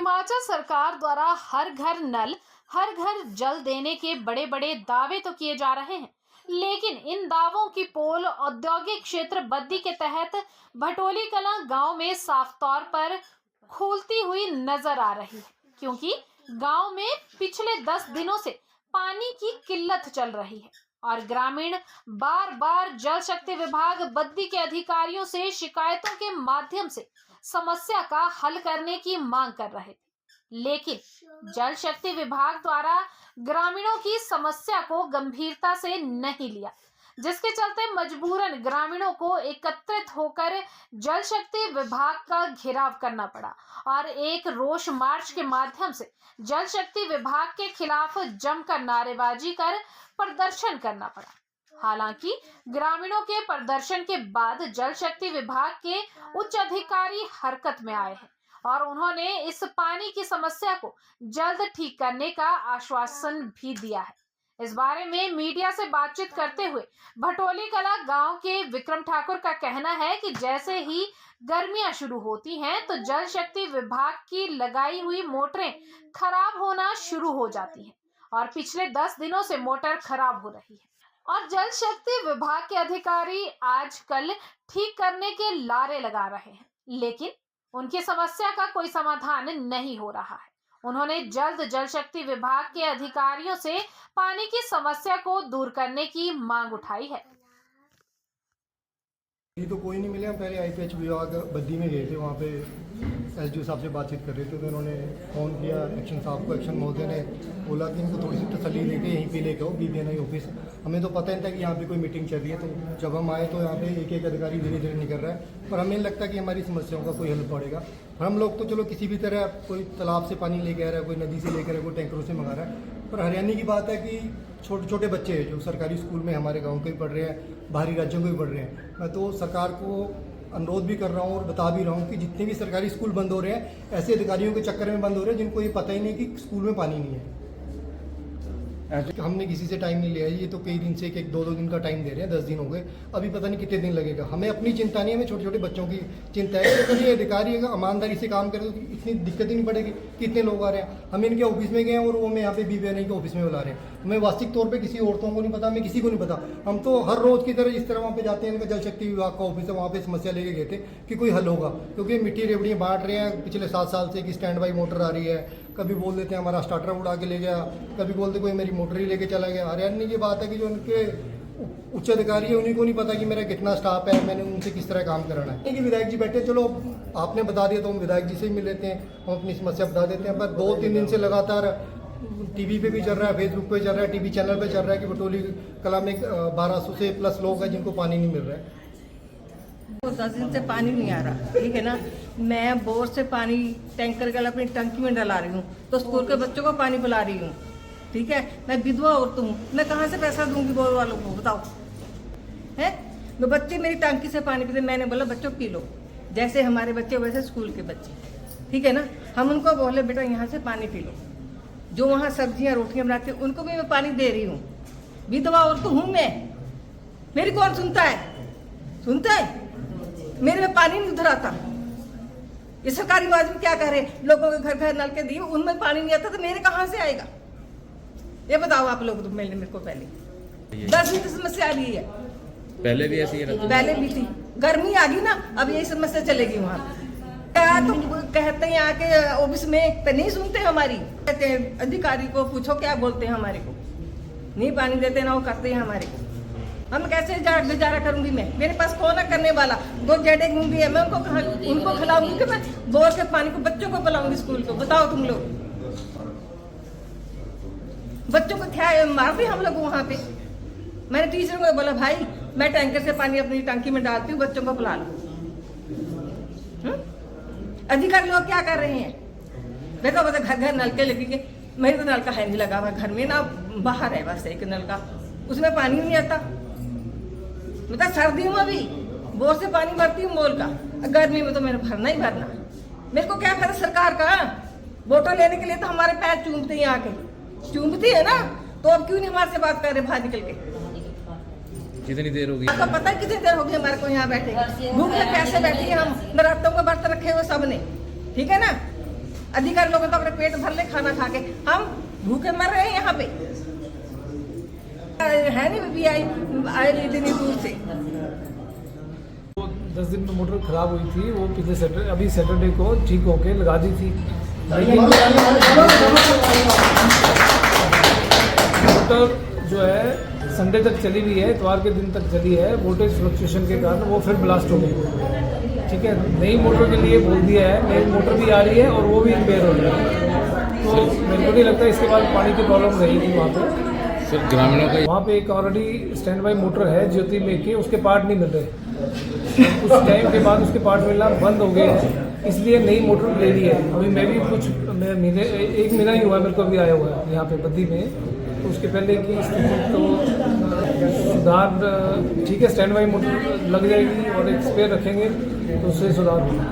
हिमाचल सरकार द्वारा हर घर नल, हर घर जल देने के बड़े बड़े दावे तो किए जा रहे हैं, लेकिन इन दावों की पोल औद्योगिक क्षेत्र बद्दी के तहत भटोली कलां गांव में साफ तौर पर खुलती हुई नजर आ रही है, क्योंकि गांव में पिछले 10 दिनों से पानी की किल्लत चल रही है और ग्रामीण बार बार जल शक्ति विभाग बद्दी के अधिकारियों से शिकायतों के माध्यम से समस्या का हल करने की मांग कर रहे थे, लेकिन जल शक्ति विभाग द्वारा ग्रामीणों की समस्या को गंभीरता से नहीं लिया, जिसके चलते मजबूरन ग्रामीणों को एकत्रित होकर जल शक्ति विभाग का घेराव करना पड़ा और एक रोष मार्च के माध्यम से जल शक्ति विभाग के खिलाफ जमकर नारेबाजी कर प्रदर्शन करना पड़ा। हालांकि ग्रामीणों के प्रदर्शन के बाद जल शक्ति विभाग के उच्च अधिकारी हरकत में आए हैं और उन्होंने इस पानी की समस्या को जल्द ठीक करने का आश्वासन भी दिया है। इस बारे में मीडिया से बातचीत करते हुए भटोली कलां गांव के विक्रम ठाकुर का कहना है कि जैसे ही गर्मियां शुरू होती हैं तो जल शक्ति विभाग की लगाई हुई मोटरें खराब होना शुरू हो जाती हैं और पिछले 10 दिनों से मोटर खराब हो रही है और जल शक्ति विभाग के अधिकारी आजकल ठीक करने के लारे लगा रहे हैं, लेकिन उनकी समस्या का कोई समाधान नहीं हो रहा है। उन्होंने जल्द जल शक्ति विभाग के अधिकारियों से पानी की समस्या को दूर करने की मांग उठाई है। ये तो कोई नहीं मिले। हम पहले आईपीएच विभाग बद्दी में गए थे, वहाँ पे एसडीओ साहब से बातचीत कर रहे थे तो उन्होंने फ़ोन किया एक्शन साहब को। एक्शन महोदय ने बोला कि इनको थोड़ी सी तसल्ली देके यहीं पे लेके आओ बीबीएनआई ऑफिस। हमें तो पता नहीं था कि यहाँ पे कोई मीटिंग चल रही है, तो जब हम आए तो यहाँ पे एक एक अधिकारी धीरे धीरे निकल रहा है, पर हमें लगता कि हमारी समस्याओं का कोई हल पड़ेगा। और हम लोग तो चलो किसी भी तरह कोई तालाब से पानी लेके आ रहा है, कोई नदी से लेकर आ रहा है, कोई टैंकरों से मंगा रहा है, पर हरियाणा की बात है कि छोटे छोटे बच्चे हैं जो सरकारी स्कूल में हमारे गांव के भी पढ़ रहे हैं, बाहरी राज्यों के भी पढ़ रहे हैं। मैं तो सरकार को अनुरोध भी कर रहा हूँ और बता भी रहा हूँ कि जितने भी सरकारी स्कूल बंद हो रहे हैं ऐसे अधिकारियों के चक्कर में बंद हो रहे हैं जिनको ये पता ही नहीं कि स्कूल में पानी नहीं है। हमने किसी से टाइम नहीं लिया, ये तो कई दिन से एक 2-2 दिन का टाइम दे रहे हैं, 10 दिन हो गए, अभी पता नहीं कितने दिन लगेगा। हमें अपनी चिंता नहीं है, हमें छोटे छोटे बच्चों की चिंता है। अगर ये अधिकारी अगर ईमानदारी से काम करे तो इतनी दिक्कत ही नहीं पड़ेगी। कितने लोग आ रहे हैं, हम इनके ऑफिस में गए हैं और वो हमें यहाँ पे बीबीएनआई के ऑफिस में बुला रहे हैं। हमें वास्तविक तौर पर किसी औरतों को नहीं पता, हमें किसी को नहीं पता। हम तो हर रोज़ की तरह जिस तरह वहाँ पे जाते हैं, इनका जल शक्ति विभाग का ऑफिस है, वहाँ पे समस्या लेके गए थे कि कोई हल होगा, क्योंकि मिट्टी रेवड़ियाँ बांट रहे हैं पिछले 7 साल से कि स्टैंड बाई मोटर आ रही है। कभी बोल देते हैं हमारा स्टार्टर उड़ा के ले गया, कभी बोलते कोई मेरी मोटर ही लेके चला गया। हरियाणा की बात है कि जो उनके उच्च अधिकारी है उन्हीं को नहीं पता कि मेरा कितना स्टाफ है, मैंने उनसे किस तरह काम कराना है। कि विधायक जी बैठे, चलो आपने बता दिया तो हम विधायक जी से ही मिल लेते हैं, हम अपनी समस्या बता देते हैं। पर 2-3 दिन से लगातार टीवी पे भी चल रहा है, फेसबुक पे चल रहा है, टीवी चैनल पे चल रहा है कि भटोली कलां में 1200 से प्लस लोग हैं जिनको पानी नहीं मिल रहा है। 10 दिन से पानी नहीं आ रहा, ठीक है ना। मैं बोर से पानी टैंकर का अपनी टंकी में डला रही हूँ, तो स्कूल के बच्चों को पानी पिला रही हूँ, ठीक है। मैं विधवा औरत हूँ, मैं कहाँ से पैसा दूंगी बोर वालों को, बताओ है। तो बच्चे मेरी टंकी से पानी पीते, मैंने बोला बच्चों पी लो, जैसे हमारे बच्चे वैसे स्कूल के बच्चे, ठीक है ना। हम उनको बोले बेटा यहाँ से पानी पी लो। जो वहाँ सब्जियाँ रोटियाँ बनाते हैं उनको भी मैं पानी दे रही हूँ। विधवा औरत हूँ मैं, मेरी कौन सुनता है? सुनता है? मेरे में पानी नहीं उधर आता। ये सरकारी मुलाजिम क्या कह रहे हैं, लोगों के घर घर नल के दिए, उनमें पानी नहीं आता तो मेरे कहाँ से आएगा? ये बताओ आप लोग। तो मेरे को पहले 10 दिन की समस्या आ रही है, पहले भी ऐसी है, पहले भी थी। गर्मी आ गई ना, अब यही समस्या चलेगी। वहाँ क्या तुम कहते हैं आके ऑफिस में, नहीं सुनते हमारी। कहते हैं अधिकारी को पूछो क्या बोलते हैं हमारे को, नहीं पानी देते ना वो करते हैं हमारे को। हम कैसे गुजारा करूंगी मैं? मेरे पास कौन है करने वाला? 2 जेडे मूंगी है, मैं उनको खिलाऊंगी कि मैं बोर के पानी को बच्चों को पिलाऊंगी स्कूल को? बताओ तुम लोग। बच्चों को क्या मारते हम लोग वहां पे। मैंने टीचर को बोला भाई मैं टैंकर से पानी अपनी टंकी में डालती हूँ, बच्चों को पिला लो। अधिकारी लोग क्या कर रहे हैं? देखो बता घर घर नलके लगे, मेरे तो नलका है नहीं लगा हुआ घर में ना, बाहर है बस एक नलका, उसमें पानी नहीं आता। मतलब सर्दियों में भी बोर से पानी भरती हूँ मोल का, गर्मी में तो मेरे भरना ही भरना। मेरे को क्या फायदा सरकार का? वोटर लेने के लिए तो हमारे पैर चूमते हैं, आके चूमती है ना, तो अब क्यों नहीं हमारे से बात कर रहे बाहर निकल के? कितनी देर होगी? आपको पता है कितनी देर होगी हमारे को यहाँ बैठे? भूख लग कैसे बैठे हम, नरातों को बर्तन रखे हुए सबने, ठीक है ना। अधिकारी लोग तो अपने पेट भर ले खाना खा के, हम भूखे मर रहे हैं यहाँ पे। है नहीं भी आए इतनी दूर से। 10 दिन में मोटर खराब हुई थी, वो पिछले सैटरडे, अभी सैटरडे को ठीक होके लगा दी थी, लेकिन मोटर जो है संडे तक चली हुई है, इतवार के दिन तक चली है। वोल्टेज फ्लक्चुएशन के कारण वो फिर ब्लास्ट हो गई। ठीक है, नई मोटर के लिए बोल दिया है, नई मोटर भी आ रही है और वो भी रिपेयर हो रही है। तो मेरे को नहीं लगता इसके बाद पानी की प्रॉब्लम रहेगी वहाँ पे। सर ग्रामीणों का वहाँ पे एक ऑलरेडी स्टैंड बाई मोटर है ज्योति में के, उसके पार्ट नहीं मिल रहे। कुछ टाइम के बाद उसके पार्ट मिलना बंद हो गए हैं, इसलिए नई मोटर ले ली है। अभी मैं भी कुछ महीने, 1 महीना ही हुआ मेरे को भी आया हुआ है यहाँ पे बद्दी में। तो उसके पहले की स्थिति तो सुधार ठीक है, स्टैंड बाई मोटर लग जाएगी और एक स्पेयर रखेंगे तो उससे सुधार होगा।